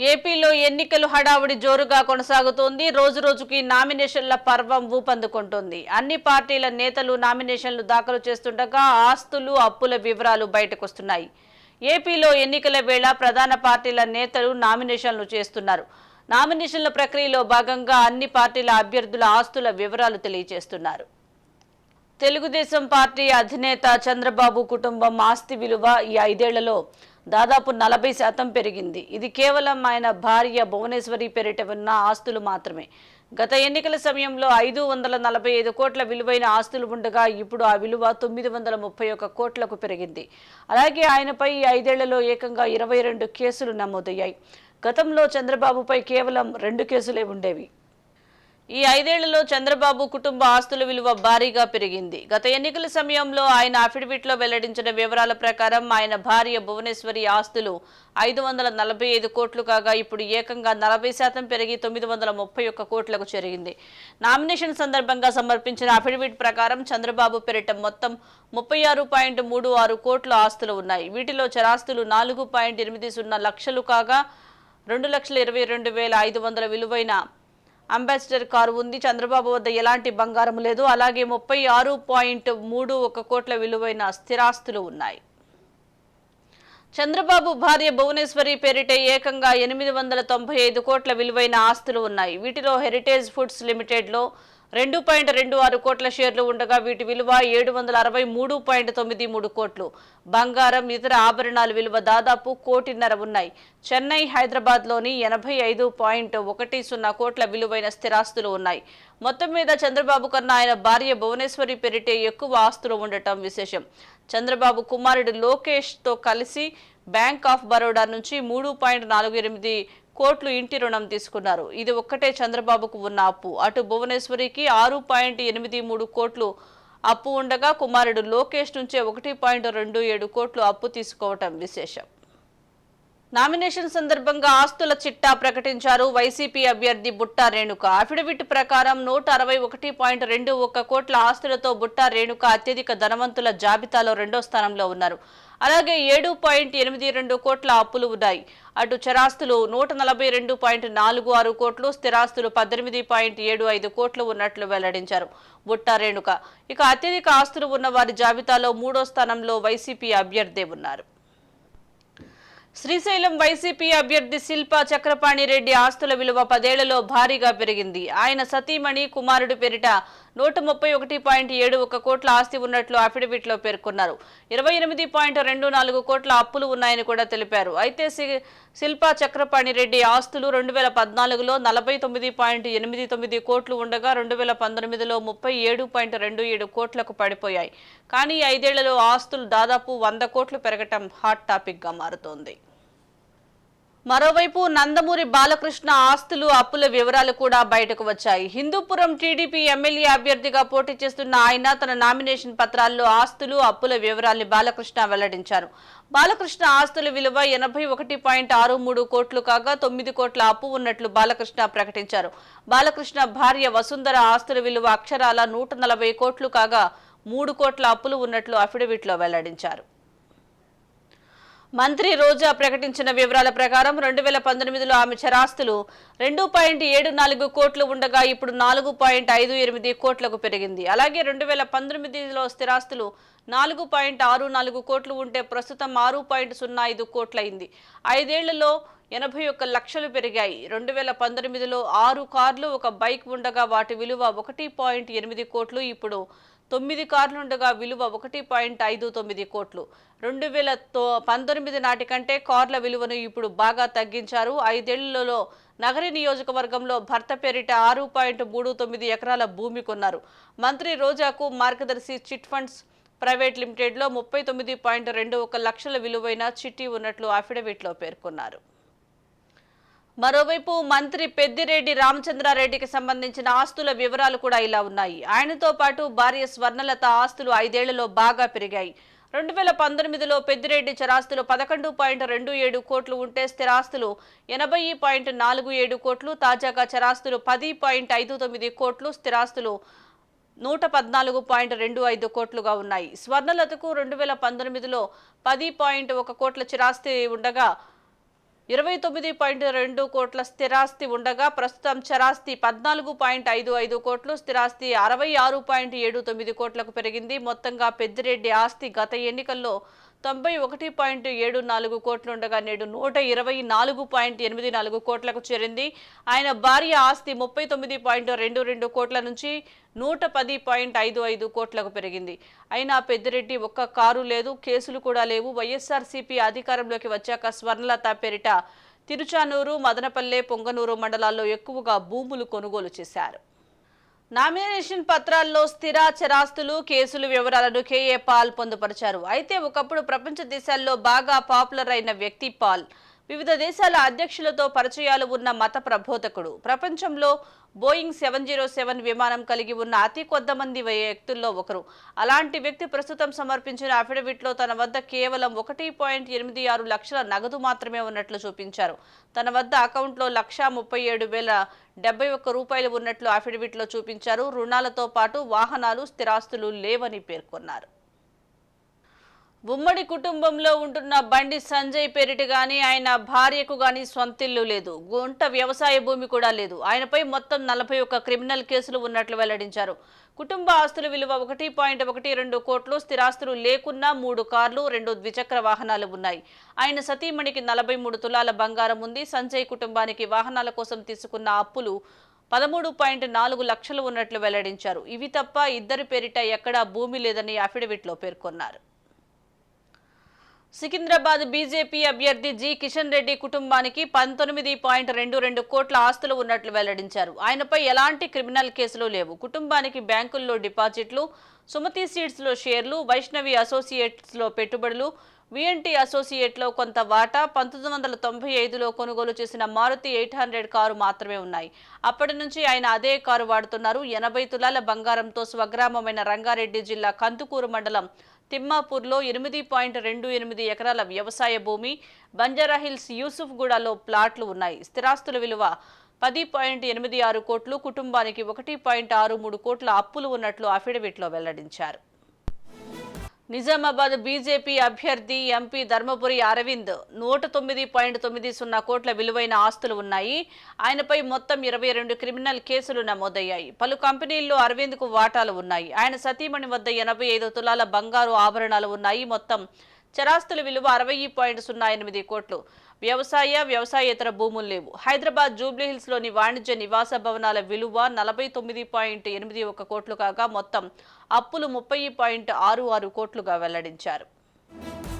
ఏపీలో ఎన్నికలు హడావుడి జోరుగా కొనసాగుతోంది. రోజురోజుకి నామినేషన్ల పర్వం ఊపందుకుంటోంది. అన్ని పార్టీల నేతలు నామినేషన్లు దాఖలు చేస్తుండగా ఆస్తులు, అప్పుల వివరాలు బయటకొస్తున్నాయి. ఏపీలో ఎన్నికల వేళ ప్రధాన పార్టీల నేతలు నామినేషన్లు చేస్తున్నారు. నామినేషన్ల ప్రక్రియలో భాగంగా అన్ని పార్టీల అభ్యర్థుల ఆస్తుల వివరాలు తెలియజేస్తున్నారు. తెలుగుదేశం పార్టీ అధినేత చంద్రబాబు కుటుంబం ఆస్తి విలువ ఈ 5 ఏళ్లలో దాదాపు 40% పెరిగింది. ఇది కేవలం ఆయన భార్య భువనేశ్వరి పేరిట ఉన్న ఆస్తులు మాత్రమే. గత ఎన్నికల సమయంలో 545 కోట్ల విలువైన ఆస్తులు ఉండగా ఇప్పుడు ఆ విలువ 931 కోట్లకు పెరిగింది. అలాగే ఆయనపై ఈ 5 ఏళ్లలో ఏకంగా 22 కేసులు నమోదయ్యాయి. గతంలో చంద్రబాబుపై కేవలం 2 కేసులే ఉండేవి. ఈ 5 ఏళ్లలో చంద్రబాబు కుటుంబ ఆస్తుల విలువ భారీగా పెరిగింది. గత ఎన్నికల సమయంలో ఆయన అఫిడవిట్లో వెల్లడించిన వివరాల ప్రకారం ఆయన భార్య భువనేశ్వరి ఆస్తులు 545 కోట్లు కాగా ఇప్పుడు ఏకంగా 40% పెరిగి 931 కోట్లకు చేరింది. నామినేషన్ సందర్భంగా సమర్పించిన అఫిడవిట్ ప్రకారం చంద్రబాబు పేరిట మొత్తం 36.36 కోట్ల ఆస్తులు ఉన్నాయి. వీటిలో చరాస్తులు 4.80 లక్షలు కాగా 2,22,500 విలువైన అంబాసిడర్ కారు ఉంది. చంద్రబాబు వద్ద ఎలాంటి బంగారం లేదు. అలాగే 36.31 కోట్ల విలువైన స్థిరాస్తులు ఉన్నాయి. చంద్రబాబు భార్య భువనేశ్వరి పేరిట ఏకంగా 895 కోట్ల విలువైన ఆస్తులు ఉన్నాయి. వీటిలో హెరిటేజ్ ఫుడ్స్ లిమిటెడ్లో 2.26 కోట్ల షేర్లు ఉండగా వీటి విలువ 763.93 కోట్లు. బంగారం, ఇతర ఆభరణాల విలువ దాదాపు 1.5 కోటి ఉన్నాయి. చెన్నై, హైదరాబాద్లోని 85.10 కోట్ల విలువైన స్థిరాస్తులు ఉన్నాయి. మొత్తం మీద చంద్రబాబు కన్నా ఆయన భార్య భువనేశ్వరి పేరిటే ఎక్కువ ఆస్తులు ఉండటం విశేషం. చంద్రబాబు కుమారుడు లోకేష్తో కలిసి బ్యాంక్ ఆఫ్ బరోడా నుంచి 3.48 కోట్లు ఇంటి రుణం తీసుకున్నారు. ఇది ఒక్కటే చంద్రబాబుకు ఉన్న అప్పు. అటు భువనేశ్వరికి 6.83 కోట్లు అప్పు ఉండగా కుమారుడు లోకేష్ నుంచే 1.27 కోట్లు అప్పు తీసుకోవటం విశేషం. నామినేషన్ సందర్భంగా ఆస్తుల చిట్టా ప్రకటించారు వైసీపీ అభ్యర్థి బుట్టా రేణుక. అఫిడవిట్ ప్రకారం 161.21 కోట్ల ఆస్తులతో బుట్టా రేణుక అత్యధిక ధనవంతుల జాబితాలో 2వ స్థానంలో ఉన్నారు. అలాగే 7.82 కోట్ల అప్పులు ఉన్నాయి. అటు చరాస్తులు 142.46 కోట్లు, స్థిరాస్తులు 18.75 కోట్లు ఉన్నట్లు వెల్లడించారు బుట్టా రేణుక. ఇక అత్యధిక ఆస్తులు ఉన్న వారి జాబితాలో 3వ స్థానంలో వైసీపీ అభ్యర్థి ఉన్నారు. శ్రీశైలం వైసీపీ అభ్యర్థి శిల్పా చక్రపాణి రెడ్డి ఆస్తుల విలువ 10 ఏళ్లలో భారీగా పెరిగింది. ఆయన సతీమణి, కుమారుడు పేరిట 131.71 కోట్ల ఆస్తి ఉన్నట్లు అఫిడవిట్లో పేర్కొన్నారు. 28.24 కోట్ల అప్పులు ఉన్నాయని కూడా తెలిపారు. అయితే శిల్పా చక్రపాణి రెడ్డి ఆస్తులు 2014లో 49.89 కోట్లు ఉండగా 2019లో 37.27 కోట్లకు పడిపోయాయి. కానీ 5 ఏళ్లలో ఆస్తులు దాదాపు 100 కోట్లు పెరగటం హాట్ టాపిక్ గా మారుతోంది. మరోవైపు నందమూరి బాలకృష్ణ ఆస్తులు, అప్పుల వివరాలు కూడా బయటకు వచ్చాయి. హిందూపురం టీడీపీ ఎమ్మెల్యే అభ్యర్థిగా పోటీ చేస్తున్న ఆయన తన నామినేషన్ పత్రాల్లో ఆస్తులు, అప్పుల వివరాల్ని బాలకృష్ణ వెల్లడించారు. బాలకృష్ణ ఆస్తుల విలువ 81.63 కోట్లు కాగా 9 కోట్ల అప్పు ఉన్నట్లు బాలకృష్ణ ప్రకటించారు. బాలకృష్ణ భార్య వసుంధర ఆస్తుల విలువ అక్షరాల 140 కోట్లు కాగా 3 కోట్ల అప్పులు ఉన్నట్లు అఫిడవిట్లో వెల్లడించారు. మంత్రి రోజా ప్రకటించిన వివరాల ప్రకారం 2019లో ఆమె చరాస్తులు 2.74 కోట్లు ఉండగా ఇప్పుడు 4.58 కోట్లకు పెరిగింది. అలాగే 2019లో స్థిరాస్తులు 4.64 కోట్లు ఉంటే ప్రస్తుతం 6.05 కోట్లయింది. 5 ఏళ్లలో 81 లక్షలు పెరిగాయి. 2019లో 6 కార్లు, 1 బైక్ ఉండగా వాటి విలువ 1.8 కోట్లు. ఇప్పుడు 9 కార్లుండగా విలువ 1.59 కోట్లు. 2019 నాటి కంటే కార్ల విలువను ఇప్పుడు బాగా తగ్గించారు. 5 ఏళ్లలో నగరి నియోజకవర్గంలో భర్త పేరిట 6.39 ఎకరాల భూమి కొన్నారు. మంత్రి రోజాకు మార్గదర్శి చిట్ ఫండ్స్ ప్రైవేట్ లిమిటెడ్లో 39.21 లక్షల విలువైన చిట్టి ఉన్నట్లు అఫిడవిట్లో పేర్కొన్నారు. మరోవైపు మంత్రి పెద్దిరెడ్డి రామచంద్రారెడ్డికి సంబంధించిన ఆస్తుల వివరాలు కూడా ఇలా ఉన్నాయి. ఆయనతో పాటు భార్య స్వర్ణలత ఆస్తులు 5 ఏళ్లలో బాగా పెరిగాయి. 2019లో పెద్దిరెడ్డి చరాస్తులు 11.27 కోట్లు ఉంటే స్థిరాస్తులు 80.47 కోట్లు. తాజాగా చరాస్తులు 10.59 కోట్లు, స్థిరాస్తులు 114.25 కోట్లుగా ఉన్నాయి. స్వర్ణలతకు 2019లో 10.1 కోట్ల చిరాస్తి ఉండగా 29.2 కోట్ల స్థిరాస్తి ఉండగా ప్రస్తుతం చరాస్తి 14.55 కోట్లు, స్థిరాస్తి 66.79 కోట్లకు పెరిగింది. మొత్తంగా పెద్దిరెడ్డి ఆస్తి గత ఎన్నికల్లో 91.74 కోట్లుండగా నేడు 124.84 కోట్లకు చేరింది. ఆయన భార్య ఆస్తి 39.22 కోట్ల నుంచి 110.55 కోట్లకు పెరిగింది. అయినా పెద్దిరెడ్డి ఒక్క కారు లేదు, కేసులు కూడా లేవు. వైఎస్ఆర్సీపీ అధికారంలోకి వచ్చాక స్వర్ణలత పేరిట తిరుచానూరు, మదనపల్లె, పొంగనూరు మండలాల్లో ఎక్కువగా భూములు కొనుగోలు చేశారు. నామినేషన్ పత్రాల్లో స్థిర చరాస్తులు, కేసులు వివరాలను కేఏ పాల్ పొందుపరిచారు. అయితే ఒకప్పుడు ప్రపంచ దేశాల్లో బాగా పాపులర్ అయిన వ్యక్తి పాల్. వివిధ దేశాల అధ్యక్షులతో పరిచయాలు ఉన్న మత ప్రబోధకుడు. ప్రపంచంలో బోయింగ్ 707 విమానం కలిగి ఉన్న అతి కొద్దిమంది వ్యక్తుల్లో ఒకరు. అలాంటి వ్యక్తి ప్రస్తుతం సమర్పించిన అఫిడవిట్లో తన వద్ద కేవలం 1.86 లక్షల నగదు మాత్రమే ఉన్నట్లు చూపించారు. తన వద్ద అకౌంట్లో 137,071 రూపాయలు ఉన్నట్లు అఫిడవిట్లో చూపించారు. రుణాలతో పాటు వాహనాలు, స్థిరాస్తులు లేవని పేర్కొన్నారు. ఉమ్మడి కుటుంబంలో ఉంటున్న బండి సంజయ్ పేరిట గాని ఆయన భార్యకు గాని సొంతిల్లు లేదు, గుంట వ్యవసాయ భూమి కూడా లేదు. ఆయనపై మొత్తం 41 క్రిమినల్ కేసులు ఉన్నట్లు వెల్లడించారు. కుటుంబ ఆస్తుల విలువ 1.12 కోట్లు, స్థిరాస్తులు లేకున్నా 3 కార్లు, 2 ద్విచక్ర వాహనాలు ఉన్నాయి. ఆయన సతీమణికి 43 తులాల బంగారం ఉంది. సంజయ్ కుటుంబానికి వాహనాల కోసం తీసుకున్న అప్పులు 13.4 లక్షలు ఉన్నట్లు వెల్లడించారు. ఇవి తప్ప ఇద్దరి పేరిట ఎక్కడా భూమి లేదని అఫిడవిట్లో పేర్కొన్నారు. సికింద్రాబాద్ బీజేపీ అభ్యర్థి జి కిషన్ రెడ్డి కుటుంబానికి 19.22 కోట్ల ఆస్తులు ఉన్నట్లు వెల్లడించారు. ఆయనపై ఎలాంటి క్రిమినల్ కేసులు లేవు. కుటుంబానికి బ్యాంకుల్లో డిపాజిట్లు, సుమతి సీడ్స్ లో షేర్లు, వైష్ణవి అసోసియేట్స్ లో పెట్టుబడులు, విఎన్టీ అసోసియేట్లో కొంత వాటా, 1995లో కొనుగోలు చేసిన మారుతి 800 కారు మాత్రమే ఉన్నాయి. అప్పటి నుంచి ఆయన అదే కారు వాడుతున్నారు. 80 తులాల బంగారంతో స్వగ్రామమైన రంగారెడ్డి జిల్లా కందుకూరు మండలం తిమ్మాపూర్లో 8.28 ఎకరాల వ్యవసాయ భూమి, బంజారాహిల్స్, యూసుఫ్గూడలో ప్లాట్లు ఉన్నాయి. స్థిరాస్తుల విలువ 10.86 కోట్లు, కుటుంబానికి 1.63 కోట్ల అప్పులు ఉన్నట్లు అఫిడవిట్లో వెల్లడించారు. నిజామాబాద్ బీజేపీ అభ్యర్థి ఎంపీ ధర్మపురి అరవింద్ 109.90 కోట్ల విలువైన ఆస్తులు ఉన్నాయి. ఆయనపై మొత్తం 22 క్రిమినల్ కేసులు నమోదయ్యాయి. పలు కంపెనీల్లో అరవింద్కు వాటాలు ఉన్నాయి. ఆయన సతీమణి వద్ద 85 తులాల బంగారు ఆభరణాలు ఉన్నాయి. మొత్తం చరాస్తుల విలువ 60.08 కోట్లు. వ్యవసాయేతర భూములు లేవు. హైదరాబాద్ జూబ్లీహిల్స్ లోని వాణిజ్య నివాస భవనాల విలువ 49.81 కోట్లు కాగా మొత్తం అప్పులు 30.66 కోట్లుగా వెల్లడించారు.